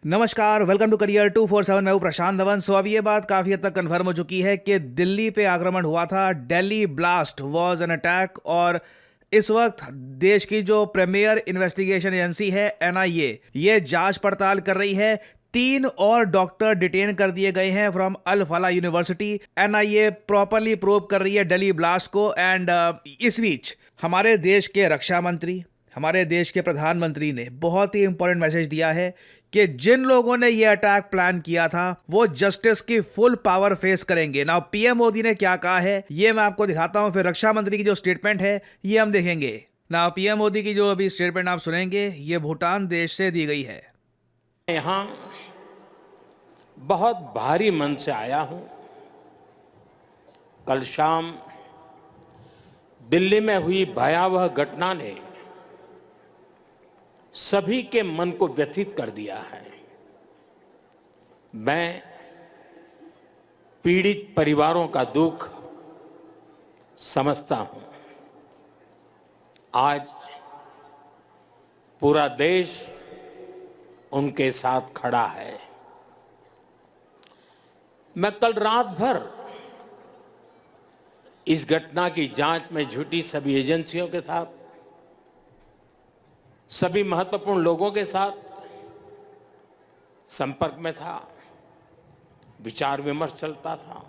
नमस्कार, welcome to career 247। मैं हूं प्रशांत धवन। अब ये बात काफ़ी हद तक कन्फर्म हो चुकी है कि दिल्ली पे आक्रमण हुआ था। Delhi blast was an attack. और इस वक्त देश की जो प्रीमियर इन्वेस्टिगेशन एजेंसी है एनआईए, ये जांच पड़ताल कर रही है। 3 और डॉक्टर डिटेन कर दिए गए हैं फ्रॉम अल फला यूनिवर्सिटी। एनआईए प्रॉपरली प्रोब कर रही है दिल्ली ब्लास्ट को। एंड इस बीच हमारे देश के रक्षा मंत्री, हमारे देश के प्रधानमंत्री ने बहुत ही इंपॉर्टेंट मैसेज दिया है कि जिन लोगों ने यह अटैक प्लान किया था वो जस्टिस की फुल पावर फेस करेंगे। नाउ पीएम मोदी ने क्या कहा है ये मैं आपको दिखाता हूं, फिर रक्षा मंत्री की जो स्टेटमेंट है ये हम देखेंगे। नाउ पीएम मोदी की जो अभी स्टेटमेंट आप सुनेंगे ये भूटान देश से दी गई है। यहां बहुत भारी मन से आया हूं। कल शाम दिल्ली में हुई भयावह घटना ने सभी के मन को व्यथित कर दिया है। मैं पीड़ित परिवारों का दुख समझता हूं। आज पूरा देश उनके साथ खड़ा है। मैं कल रात भर इस घटना की जांच में जुटी सभी एजेंसियों के साथ, सभी महत्वपूर्ण लोगों के साथ संपर्क में था, विचार विमर्श चलता था,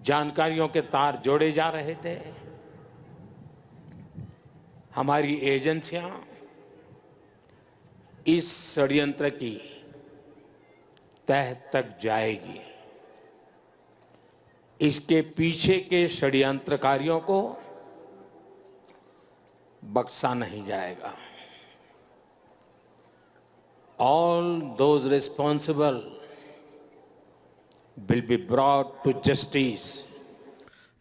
जानकारियों के तार जोड़े जा रहे थे। हमारी एजेंसियां इस षड्यंत्र की तह तक जाएगी। इसके पीछे के षड्यंत्रकारियों को बख्शा नहीं जाएगा। All those responsible will be brought to justice.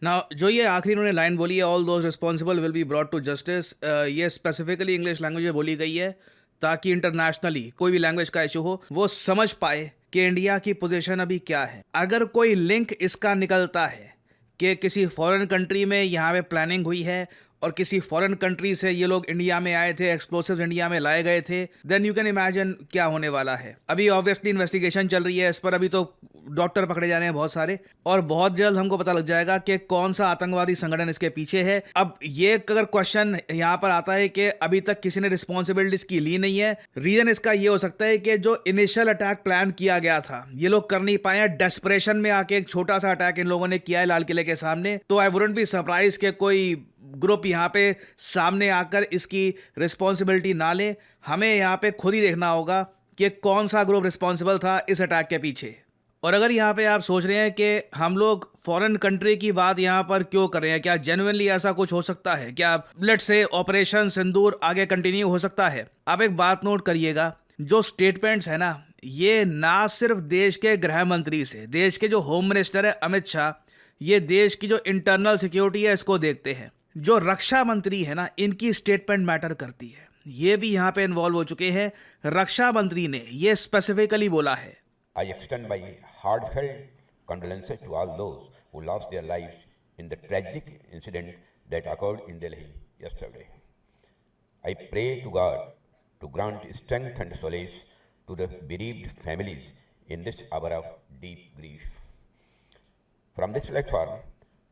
Now जो ये आखिरी इन्होंने लाइन बोली है, all those responsible will be brought to justice, ये स्पेसिफिकली इंग्लिश लैंग्वेज में बोली गई है ताकि इंटरनेशनली कोई भी लैंग्वेज का इशू हो वो समझ पाए कि इंडिया की पोजीशन अभी क्या है। अगर कोई लिंक इसका निकलता है कि किसी फॉरेन कंट्री में यहाँ पे प्लानिंग हुई है और किसी फॉरेन कंट्री से ये लोग इंडिया में आए थे, एक्सप्लोसिव्स इंडिया में लाए गए थे, देन यू कैन इमेजिन क्या होने वाला है। अभी ऑब्वियसली इन्वेस्टिगेशन चल रही है इस पर, अभी तो डॉक्टर पकड़े जाने हैं बहुत सारे, और बहुत जल्द हमको पता लग जाएगा कि कौन सा आतंकवादी संगठन इसके पीछे है। अब ये अगर क्वेश्चन यहाँ पर आता है कि अभी तक किसी ने रिस्पॉन्सिबिलिटी इसकी ली नहीं है, रीजन इसका ये हो सकता है कि जो इनिशियल अटैक प्लान किया गया था ये लोग कर नहीं पाए। डेस्परेशन में आके एक छोटा सा अटैक इन लोगों ने किया है लाल किले के सामने। तो आई वुडंट बी सरप्राइज कि कोई ग्रुप यहाँ पे सामने आकर इसकी रिस्पॉन्सिबिलिटी ना ले। हमें यहाँ पे खुद ही देखना होगा कि कौन सा ग्रुप रिस्पॉन्सिबल था इस अटैक के पीछे। और अगर यहाँ पे आप सोच रहे हैं कि हम लोग फॉरेन कंट्री की बात यहाँ पर क्यों कर रहे हैं, क्या जेन्युइनली ऐसा कुछ हो सकता है, क्या लेट्स से ऑपरेशन सिंदूर आगे कंटिन्यू हो सकता है। आप एक बात नोट करिएगा, जो स्टेटमेंट्स है ना ये ना सिर्फ देश के गृह मंत्री से, देश के जो होम मिनिस्टर है अमित शाह, ये देश की जो इंटरनल सिक्योरिटी है इसको देखते हैं। जो रक्षा मंत्री है ना इनकी स्टेटमेंट मैटर करती है, ये भी यहाँ पे इन्वॉल्व हो चुके हैं। रक्षा मंत्री ने ये स्पेसिफिकली बोला है, I extend my heartfelt condolences to all those who lost their lives in the tragic incident that occurred in Delhi yesterday. I pray to God to grant strength and solace to the bereaved families in this hour of deep grief. From this platform,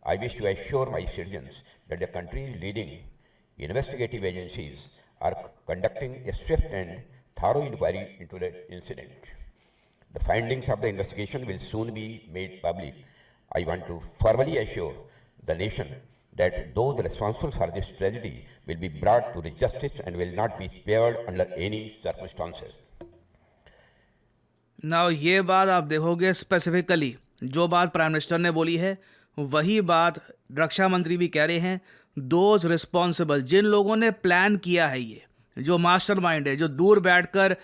I wish to assure my citizens that the country's leading investigative agencies are conducting a swift and thorough inquiry into the incident. The findings of the investigation will soon be made public. I want to formally assure the nation that those responsible for this tragedy will be brought to the justice and will not be spared under any circumstances. Now ये बात आप देखोगे specifically जो बात prime minister ने बोली है वही बात रक्षा मंत्री भी कह रहे हैं। दोज रिस्पॉन्सिबल, जिन लोगों ने प्लान किया है, ये जो मास्टरमाइंड है, जो दूर बैठकर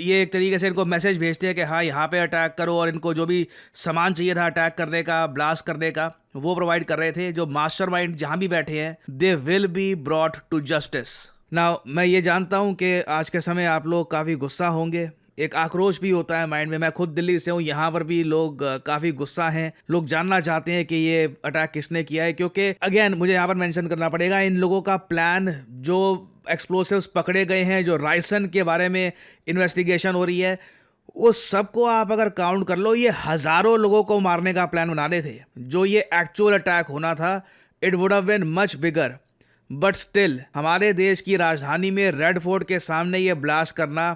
ये एक तरीके से इनको मैसेज भेजते हैं कि हाँ यहाँ पे अटैक करो, और इनको जो भी सामान चाहिए था अटैक करने का, ब्लास्ट करने का, वो प्रोवाइड कर रहे थे। जो मास्टरमाइंड जहाँ भी बैठे हैं they will be brought to justice. Now मैं ये जानता हूँ कि आज के समय आप लोग काफ़ी गुस्सा होंगे, एक आक्रोश भी होता है माइंड में। मैं खुद दिल्ली से हूँ, यहाँ पर भी लोग काफ़ी गुस्सा हैं। लोग जानना चाहते हैं कि ये अटैक किसने किया है, क्योंकि अगेन मुझे यहाँ पर मेंशन करना पड़ेगा इन लोगों का प्लान जो एक्सप्लोसिव्स पकड़े गए हैं, जो राइसन के बारे में इन्वेस्टिगेशन हो रही है, उस सबको आप अगर काउंट कर लो, ये हज़ारों लोगों को मारने का प्लान बना रहे थे। जो ये एक्चुअल अटैक होना था, it would have been much bigger, but still हमारे देश की राजधानी में रेड फोर्ट के सामने ये ब्लास्ट करना,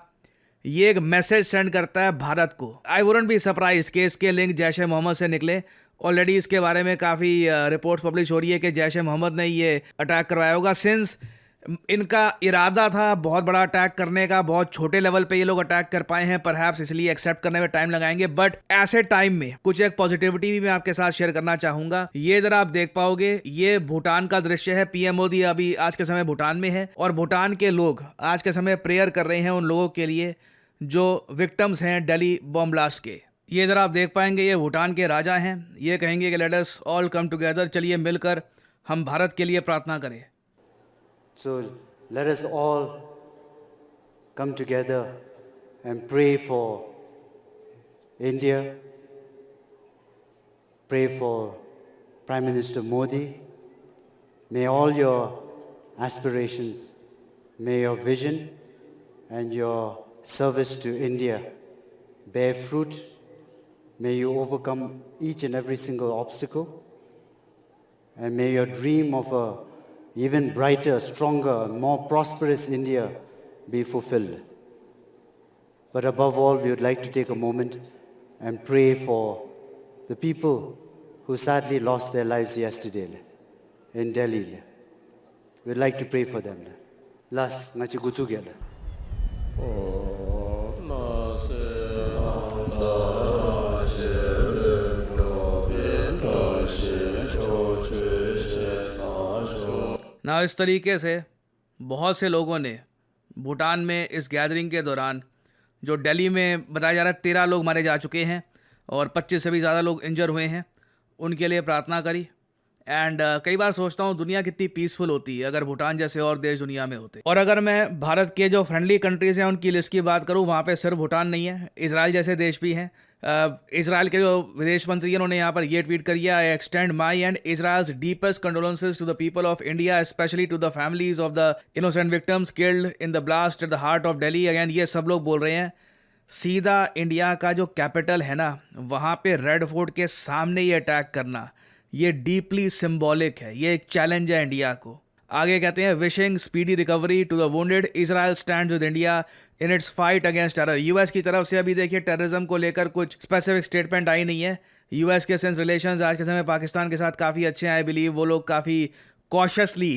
ये एक मैसेज सेंड करता है भारत को। आई वुडंट बी सरप्राइज कि इसके लिंक जैश ए मोहम्मद से निकले। ऑलरेडी इसके बारे में काफ़ी रिपोर्ट्स पब्लिश हो रही है कि जैश ए मोहम्मद ने ये अटैक करवाया होगा। सिंस इनका इरादा था बहुत बड़ा अटैक करने का, बहुत छोटे लेवल पे ये लोग अटैक कर पाए हैं, परहैप्स इसलिए एक्सेप्ट करने में टाइम लगाएंगे। बट ऐसे टाइम में कुछ एक पॉजिटिविटी भी मैं आपके साथ शेयर करना चाहूंगा। ये इधर आप देख पाओगे, ये भूटान का दृश्य है। पीएम मोदी अभी आज के समय भूटान में है और भूटान के लोग आज के समय प्रेयर कर रहे हैं उन लोगों के लिए जो विक्टिम्स हैं दिल्ली बॉम्ब ब्लास्ट के। ये इधर आप देख पाएंगे, ये भूटान के राजा हैं। ये कहेंगे कि let us all come together, चलिए मिलकर हम भारत के लिए प्रार्थना करें। So let us all come together and pray for India, pray for Prime Minister Modi. May all your aspirations, may your vision and your service to India bear fruit. May you overcome each and every single obstacle, and may your dream of a even brighter, stronger, more prosperous India be fulfilled. But above all, we would like to take a moment and pray for the people who sadly lost their lives yesterday in Delhi. We'd like to pray for them. Last, ngachi guchu gela. ना इस तरीके से बहुत से लोगों ने भूटान में इस गैदरिंग के दौरान, जो दिल्ली में बताया जा रहा है 13 लोग मारे जा चुके हैं और 25 से भी ज़्यादा लोग इंजर हुए हैं, उनके लिए प्रार्थना करी। एंड कई बार सोचता हूँ दुनिया कितनी पीसफुल होती है अगर भूटान जैसे और देश दुनिया में होते। और अगर मैं भारत के जो फ्रेंडली कंट्रीज़ हैं उनकी लिस्ट की बात करूँ, वहाँ पे सिर्फ भूटान नहीं है, इजराइल जैसे देश भी हैं। इजराइल के जो विदेश मंत्री हैं उन्होंने यहाँ पर ये ट्वीट कर दिया, I extend my and Israel's deepest condolences to the people of India, specially to the families of the innocent victims killed in the blast at the heart of Delhi. Again ये सब लोग बोल रहे हैं। सीधा इंडिया का जो कैपिटल है ना, वहाँ पे रेड फोर्ट के सामने ये अटैक करना, ये डीपली सिंबॉलिक है, ये एक चैलेंज है इंडिया को। आगे कहते हैं, wishing speedy recovery to the wounded, Israel stands with India in its fight against terror. US की तरफ से अभी देखिए टेररिज्म को लेकर कुछ स्पेसिफिक स्टेटमेंट आई नहीं है। यूएस के सिंस रिलेशंस आज के समय पाकिस्तान के साथ काफ़ी अच्छे हैं, आई बिलीव वो लोग काफ़ी कॉशियसली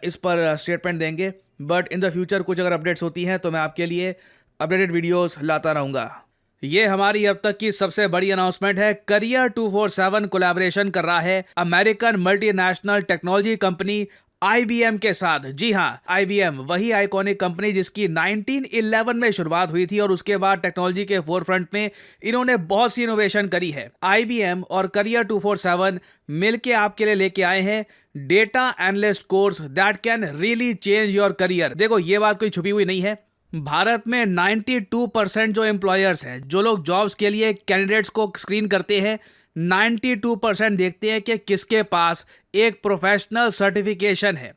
इस पर स्टेटमेंट देंगे। बट इन द फ्यूचर कुछ अगर अपडेट्स होती हैं तो मैं आपके लिए अपडेटेड वीडियोस लाता रहूँगा। ये हमारी अब तक की सबसे बड़ी अनाउंसमेंट है। करियर 247 कोलैबोरेशन कर रहा है American multinational technology company IBM के साथ। जी हाँ, IBM वही आइकॉनिक कंपनी जिसकी 1911 में शुरुआत हुई थी और उसके बाद टेक्नोलॉजी के फोरफ्रंट में इन्होंने बहुत सी इनोवेशन करी है। IBM और करियर 247 मिलके आपके लिए लेके आए हैं data analyst course that can really change your career. देखो ये बात कोई छुपी हुई नहीं है, भारत में 92% जो एम्प्लॉयर्स हैं, जो लोग जॉब्स के लिए कैंडिडेट्स को स्क्रीन करते हैं, 92% देखते हैं कि किसके पास एक प्रोफेशनल सर्टिफिकेशन है।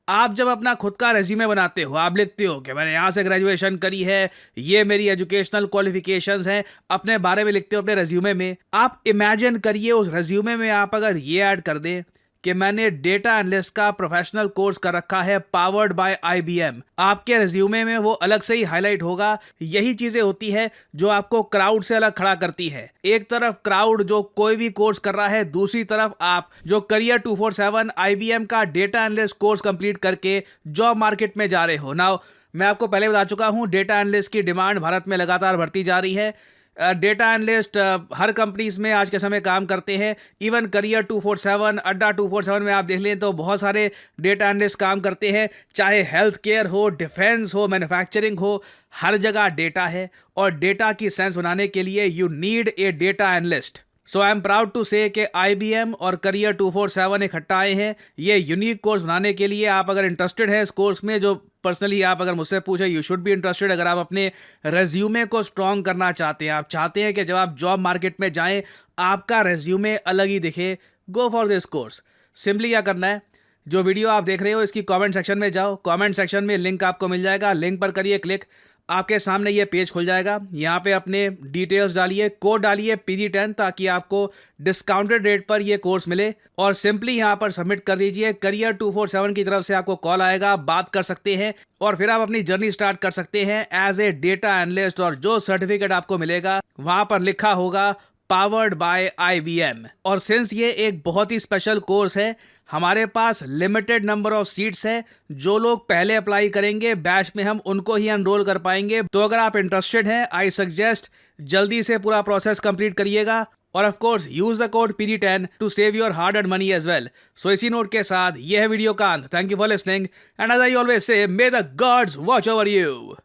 आप जब अपना खुद का रेज्यूमे बनाते हो, आप लिखते हो कि मैंने यहाँ से ग्रेजुएशन करी है, ये मेरी एजुकेशनल क्वालिफिकेशंस हैं, अपने बारे में लिखते हो अपने रेज्यूमे में। आप इमेजिन करिए उस रेज्यूमे में आप अगर ये ऐड कर दें कि मैंने डेटा एनालिस्ट का प्रोफेशनल कोर्स कर रखा है पावर्ड बाय IBM, आपके रिज्यूमे में वो अलग से ही हाईलाइट होगा। यही चीजें होती है जो आपको क्राउड से अलग खड़ा करती है। एक तरफ क्राउड जो कोई भी कोर्स कर रहा है, दूसरी तरफ आप जो करियर 247 IBM का डेटा एनालिस्ट कोर्स कंप्लीट करके जॉब मार्केट में जा रहे हो। नाउ मैं आपको पहले बता चुका हूं, डेटा एनालिस्ट की डिमांड भारत में लगातार बढ़ती जा रही है। डेटा एनालिस्ट हर कंपनीज में आज के समय काम करते हैं। इवन करियर 247, अड्डा 247 में आप देख लें तो बहुत सारे डेटा एनालिस्ट काम करते हैं। चाहे हेल्थ केयर हो, डिफेंस हो, मैन्युफैक्चरिंग हो, हर जगह डेटा है और डेटा की सेंस बनाने के लिए you need a data analyst. So I am proud to say कि IBM और करियर 247 इकट्ठा आए हैं ये यूनिक कोर्स बनाने के लिए। आप अगर इंटरेस्टेड है इस कोर्स में, जो पर्सनली आप अगर मुझसे पूछे, यू शुड बी इंटरेस्टेड। अगर आप अपने रेज्यूमे को स्ट्रॉन्ग करना चाहते हैं, आप चाहते हैं कि जब आप जॉब मार्केट में जाएं आपका रेज्यूमे अलग ही दिखे, go for this course. Simply क्या करना है, जो वीडियो आप देख रहे हो इसकी कमेंट सेक्शन में जाओ, कमेंट सेक्शन में लिंक आपको मिल जाएगा, लिंक पर करिए क्लिक, आपके सामने ये पेज खुल जाएगा। यहाँ पे अपने डिटेल्स डालिए, कोड डालिए PG10 ताकि आपको डिस्काउंटेड रेट पर ये कोर्स मिले और सिंपली यहाँ पर सबमिट कर दीजिए। करियर 247 की तरफ से आपको कॉल आएगा, बात कर सकते हैं और फिर आप अपनी जर्नी स्टार्ट कर सकते हैं एज ए डेटा एनालिस्ट। और जो सर्टिफिकेट आपको मिलेगा वहां पर लिखा होगा पावर्ड बाय IBM। और सिंस ये एक बहुत ही स्पेशल कोर्स है, हमारे पास लिमिटेड नंबर ऑफ सीट्स है। जो लोग पहले अप्लाई करेंगे बैच में हम उनको ही एनरोल कर पाएंगे। तो अगर आप इंटरेस्टेड हैं, आई सजेस्ट जल्दी से पूरा प्रोसेस कंप्लीट करिएगा और of course use the code PG10 to save your hard earned money as well. So इसी नोट के साथ ये है वीडियो का अंत। Thank you for listening and as I always say, may the gods watch over you.